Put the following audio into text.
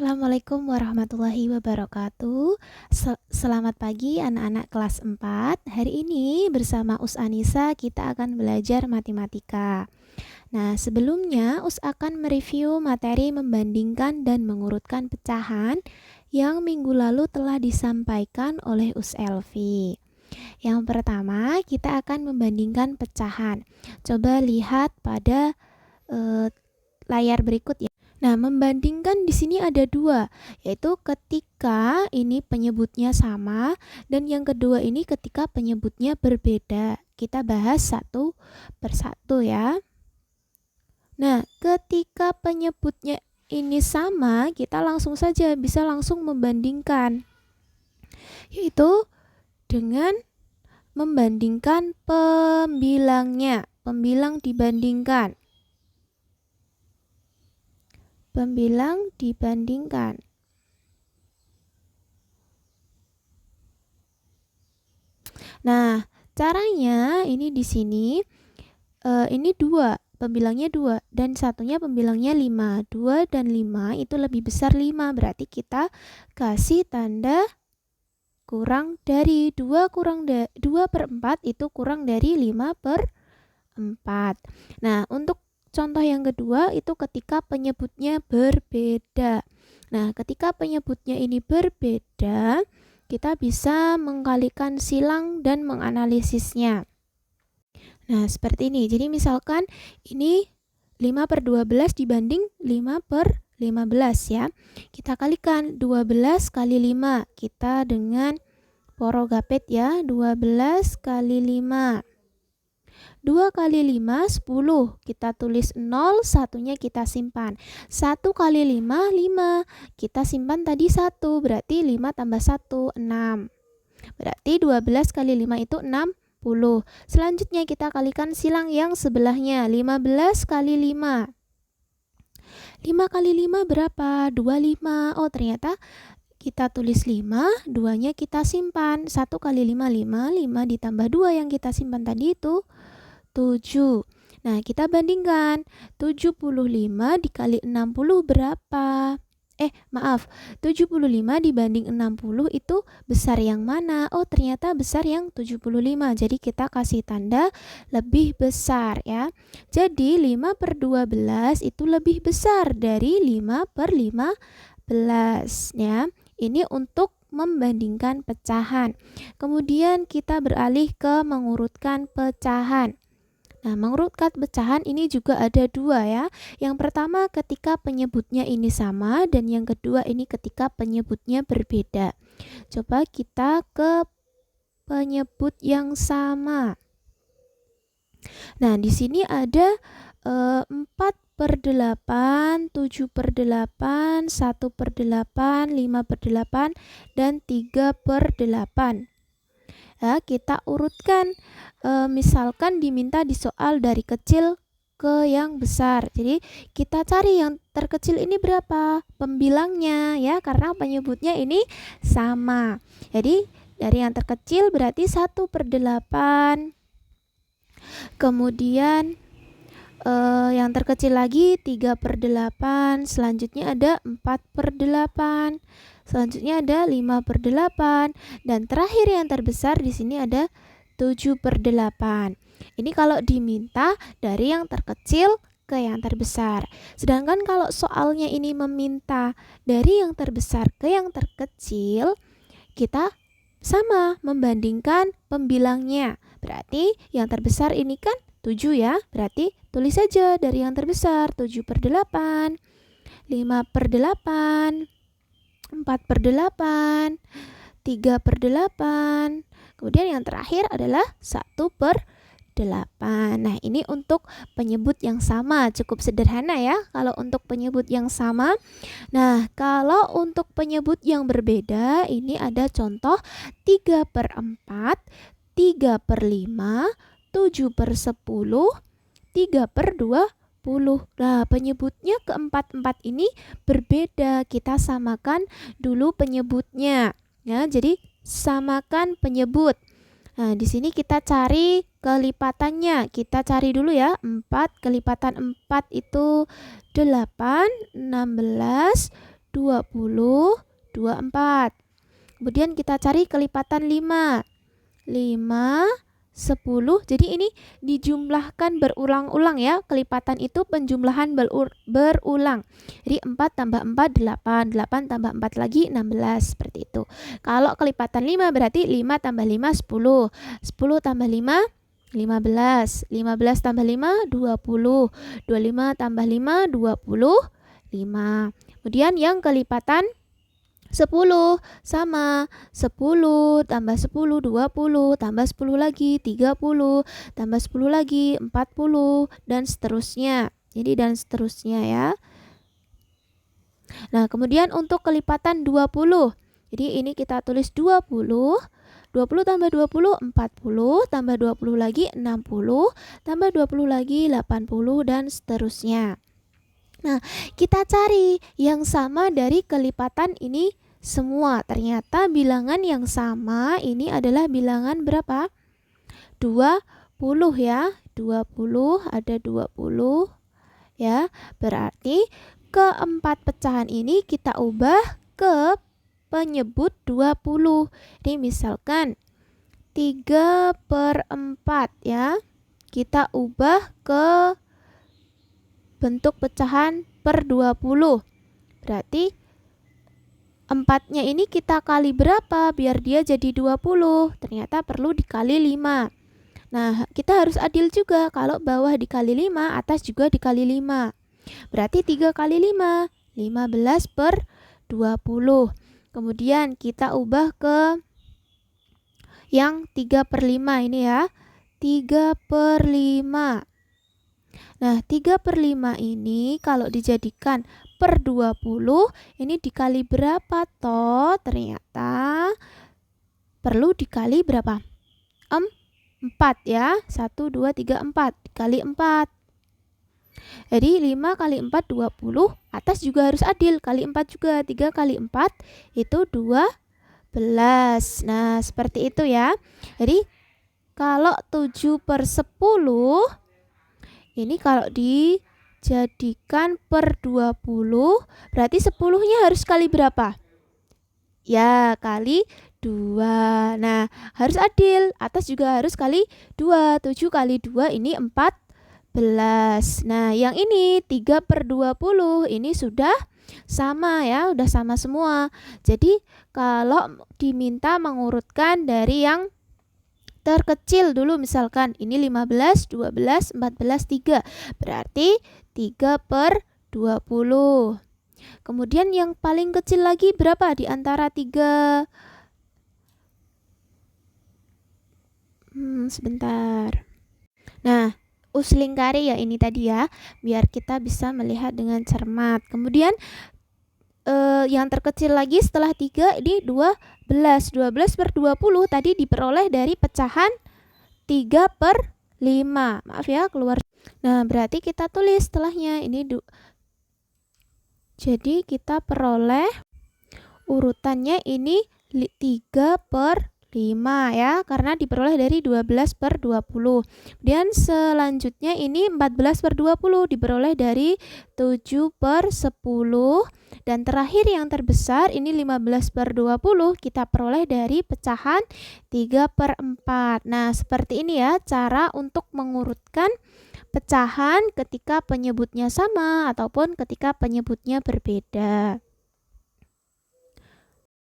Assalamualaikum warahmatullahi wabarakatuh. Selamat pagi anak-anak kelas 4. Hari ini bersama Us Anissa kita akan belajar matematika. Nah, sebelumnya Us akan mereview materi membandingkan dan mengurutkan pecahan yang minggu lalu telah disampaikan oleh Us Elvi. Yang pertama, kita akan membandingkan pecahan. Coba lihat pada layar berikut ya. Nah, membandingkan di sini ada dua, yaitu ketika ini penyebutnya sama dan yang kedua ini ketika penyebutnya berbeda. Kita bahas satu persatu ya. Nah, ketika penyebutnya ini sama, kita langsung saja bisa langsung membandingkan, yaitu dengan membandingkan pembilangnya. Pembilang dibandingkan. Pembilang dibandingkan. Nah, caranya ini di sini ini dua, pembilangnya 2 dan satunya pembilangnya 5. 2 dan 5 itu lebih besar 5, berarti kita kasih tanda kurang dari 2 per 4 itu kurang dari 5 per 4. Nah, untuk contoh yang kedua itu ketika penyebutnya berbeda. Nah, ketika penyebutnya ini berbeda, kita bisa mengkalikan silang dan menganalisisnya. Nah, seperti ini. Jadi misalkan ini 5 per 12 dibanding 5 per 15 ya. Kita kalikan 12 kali 5. Kita dengan porogapet ya, 12 kali 5. 2 kali 5, 10. Kita tulis 0, satunya kita simpan. 1 kali 5, 5. Kita simpan tadi 1, berarti 5 tambah 1, 6. Berarti 12 kali 5 itu 60. Selanjutnya kita kalikan silang yang sebelahnya, 15 kali 5. 5 kali 5 berapa? 25. Oh, ternyata kita tulis 5, 2-nya kita simpan. 1 kali 5, 5. 5 ditambah 2 yang kita simpan tadi itu 7. Nah, kita bandingkan. 75 dikali 60 berapa? 75 dibanding 60 itu besar yang mana? Oh, ternyata besar yang 75. Jadi kita kasih tanda lebih besar ya. Jadi 5 per 12 itu lebih besar dari 5 per 15 ya. Ini untuk membandingkan pecahan. Kemudian kita beralih ke mengurutkan pecahan. Nah, mengurutkan pecahan ini juga ada dua ya. Yang pertama ketika penyebutnya ini sama dan yang kedua ini ketika penyebutnya berbeda. Coba kita ke penyebut yang sama. Nah, di sini ada 4 per 8, 7 per 8, 1 per 8, 5 per 8, dan 3 per 8. Ya, kita urutkan. Misalkan diminta di soal dari kecil ke yang besar. Jadi kita cari yang terkecil ini berapa pembilangnya ya, karena penyebutnya ini sama. Jadi dari yang terkecil berarti 1 per 8. Kemudian yang terkecil lagi 3 per 8. Selanjutnya ada 4 per 8. Selanjutnya ada 5 per 8. Dan terakhir yang terbesar di sini ada 7 per 8. Ini kalau diminta dari yang terkecil ke yang terbesar. Sedangkan kalau soalnya ini meminta dari yang terbesar ke yang terkecil, kita sama membandingkan pembilangnya. Berarti yang terbesar ini kan 7 ya. Berarti tulis saja dari yang terbesar 7 per 8, 5 per 8, 4 per 8, 3 per 8. Kemudian yang terakhir adalah 1 per 8. Nah, ini untuk penyebut yang sama, cukup sederhana ya kalau untuk penyebut yang sama. Nah, kalau untuk penyebut yang berbeda, ini ada contoh 3 per 4, 3 per 5, 7 per 10, 3 per 20. Nah, penyebutnya keempat-empat ini berbeda. Kita samakan dulu penyebutnya. Ya, jadi samakan penyebut. Nah, di sini kita cari kelipatannya. Kita cari dulu ya. 4 kelipatan 4 itu 8, 16, 20, 24. Kemudian kita cari kelipatan 5. 5, 10. Jadi ini dijumlahkan berulang-ulang ya. Kelipatan itu penjumlahan berulang. Jadi 4 tambah 4, 8. 8 tambah 4 lagi, 16. Seperti itu. Kalau kelipatan 5 berarti 5 tambah 5, 10. 10 tambah 5, 15. 15 tambah 5, 20. 25 tambah 5, 25. Kemudian yang kelipatan 10 sama 10 tambah 10, 20 tambah 10 lagi 30 tambah 10 lagi 40 dan seterusnya. Jadi dan seterusnya ya. Nah, kemudian untuk kelipatan 20. Jadi ini kita tulis 20. 20 tambah 20, 40, tambah 20 lagi 60, tambah 20 lagi 80 dan seterusnya. Nah, kita cari yang sama dari kelipatan ini semua. Ternyata bilangan yang sama ini adalah bilangan berapa? 20 ya. 20 ada 20 ya. Berarti keempat pecahan ini kita ubah ke penyebut 20. Ini misalkan 3/4 ya. Kita ubah ke bentuk pecahan per 20. Berarti 4-nya ini kita kali berapa biar dia jadi 20? Ternyata perlu dikali 5. Nah, kita harus adil juga. Kalau bawah dikali 5, atas juga dikali 5. Berarti 3 kali 5, 15/20. Kemudian kita ubah ke yang 3/5 ini ya. 3/5. Nah, 3/5 ini kalau dijadikan per 20, ini dikali berapa toh? Ternyata perlu dikali berapa? 4 ya. 1, 2, 3, 4. Dikali 4. Jadi 5 kali 4, 20. Atas juga harus adil. Kali 4 juga. 3 kali 4 itu 12. Nah, seperti itu ya. Jadi kalau 7/10, ini kalau dijadikan per 20, berarti 10-nya harus kali berapa? Ya, kali 2. Nah, harus adil. Atas juga harus kali 2. 7 kali 2 ini 14. Nah, yang ini 3/20 ini sudah sama ya, udah sama semua. Jadi, kalau diminta mengurutkan dari yang terkecil dulu, misalkan ini 15, 12, 14, 3. Berarti 3/20. Kemudian yang paling kecil lagi berapa di antara 3? Sebentar. Nah, uslingkari ya ini tadi ya, biar kita bisa melihat dengan cermat. Kemudian yang terkecil lagi setelah 3 ini 12. 12/20 tadi diperoleh dari pecahan 3/5. Maaf ya, keluar. Nah, berarti kita tulis setelahnya ini jadi kita peroleh urutannya ini 3/5 ya, karena diperoleh dari 12/20. Dan selanjutnya ini 14/20 diperoleh dari 7/10. Dan terakhir yang terbesar ini 15/20 kita peroleh dari pecahan 3/4. Nah, seperti ini ya cara untuk mengurutkan pecahan ketika penyebutnya sama ataupun ketika penyebutnya berbeda.